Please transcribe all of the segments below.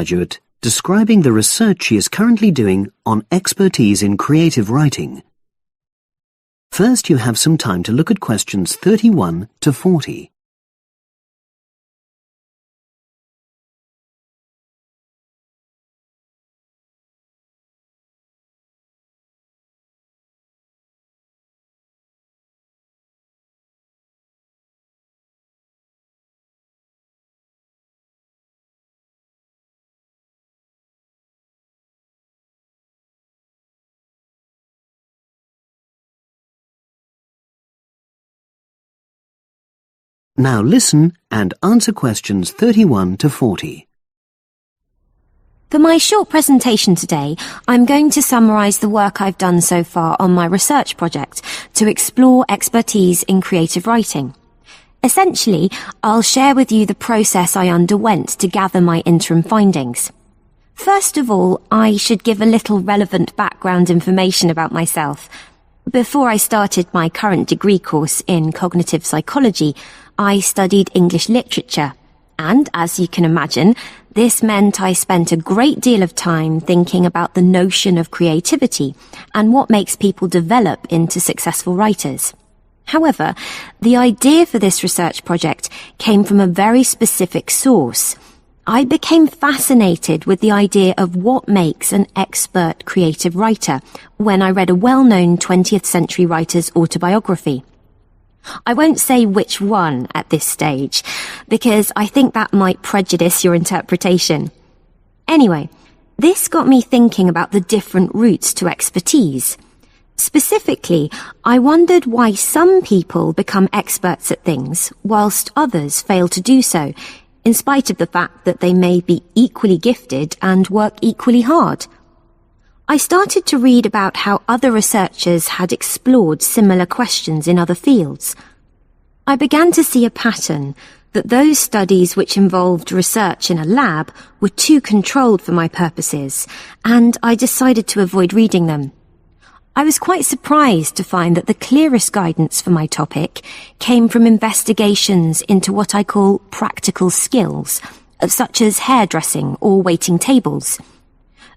graduate describing the research she is currently doing on expertise in creative writing. First, you have some time to look at questions 31 to 40. Now listen and answer questions 31 to 40. For my short presentation today, I'm going to summarise the work I've done so far on my research project to explore expertise in creative writing. Essentially, I'll share with you the process I underwent to gather my interim findings. First of all, I should give a little relevant background information about myself. Before I started my current degree course in cognitive psychology, I studied English literature, and as you can imagine, this meant I spent a great deal of time thinking about the notion of creativity and what makes people develop into successful writers. However, the idea for this research project came from a very specific source. I became fascinated with the idea of what makes an expert creative writer when I read a well-known 20th century writer's autobiography. I won't say which one at this stage, because I think that might prejudice your interpretation. Anyway, this got me thinking about the different routes to expertise. Specifically, I wondered why some people become experts at things, whilst others fail to do so, in spite of the fact that they may be equally gifted and work equally hard. I started to read about how other researchers had explored similar questions in other fields. I began to see a pattern that those studies which involved research in a lab were too controlled for my purposes, and I decided to avoid reading them. I was quite surprised to find that the clearest guidance for my topic came from investigations into what I call practical skills, such as hairdressing or waiting tables.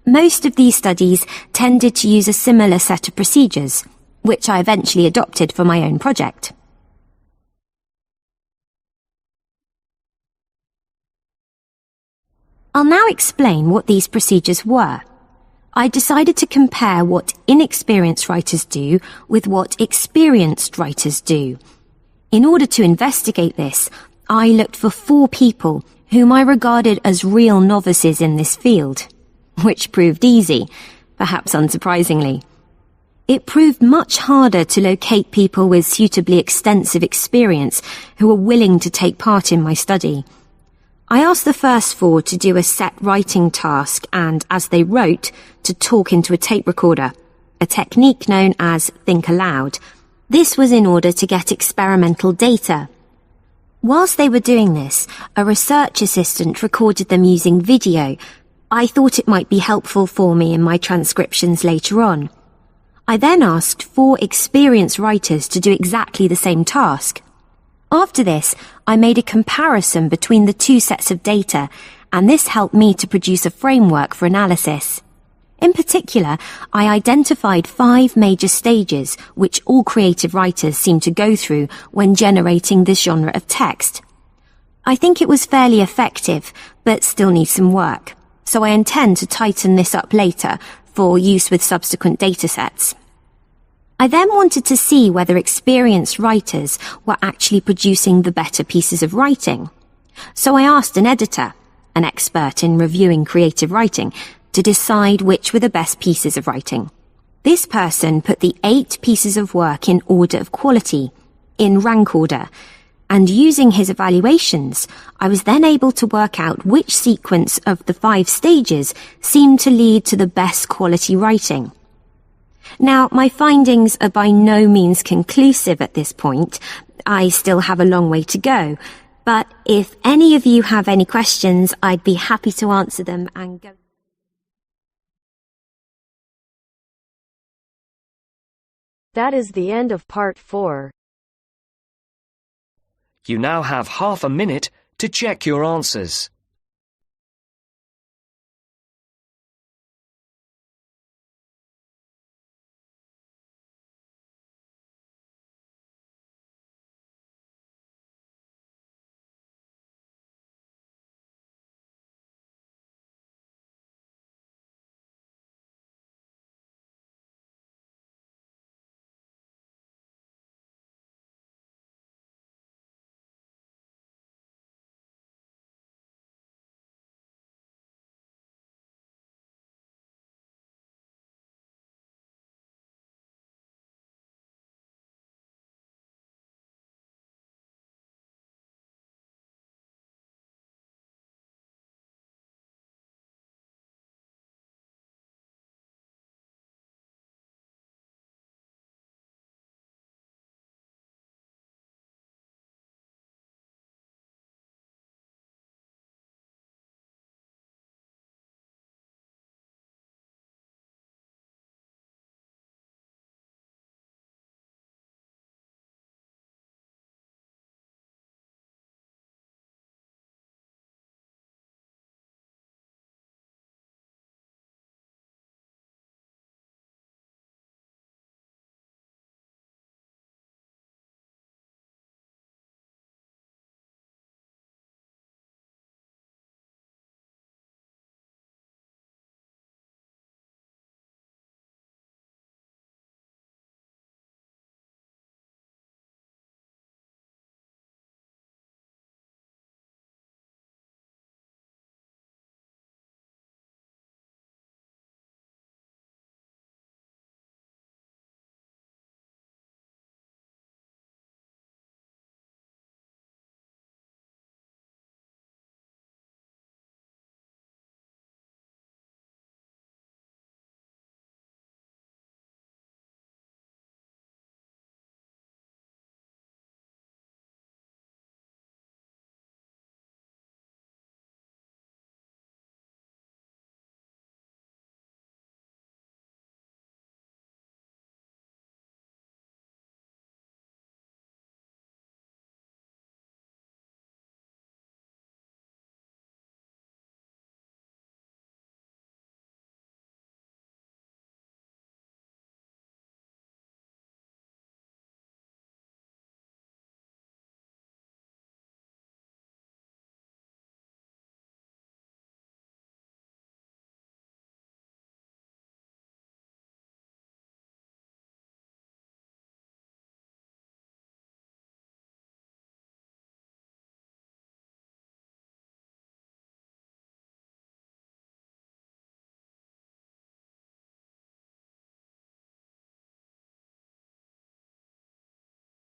Most of these studies tended to use a similar set of procedures, which I eventually adopted for my own project. I'll now explain what these procedures were. I decided to compare what inexperienced writers do with what experienced writers do. In order to investigate this, I looked for 4 people whom I regarded as real novices in this field. Which proved easy, perhaps unsurprisingly. It proved much harder to locate people with suitably extensive experience who were willing to take part in my study. I asked the first 4 to do a set writing task and, as they wrote, to talk into a tape recorder, a technique known as think aloud. This was in order to get experimental data. Whilst they were doing this, a research assistant recorded them using video. I thought it might be helpful for me in my transcriptions later on. I then asked 4 experienced writers to do exactly the same task. After this, I made a comparison between the 2 sets of data, and this helped me to produce a framework for analysis. In particular, I identified 5 major stages which all creative writers seem to go through when generating this genre of text. I think it was fairly effective, but still needs some work. So I intend to tighten this up later for use with subsequent datasets. I then wanted to see whether experienced writers were actually producing the better pieces of writing. So I asked an editor, an expert in reviewing creative writing, to decide which were the best pieces of writing. This person put the 8 pieces of work in order of quality, in rank order, and using his evaluations, I was then able to work out which sequence of the 5 stages seemed to lead to the best quality writing. Now, my findings are by no means conclusive at this point. I still have a long way to go, but if any of you have any questions, I'd be happy to answer them and go. That is the end of part 4. You now have half a minute to check your answers.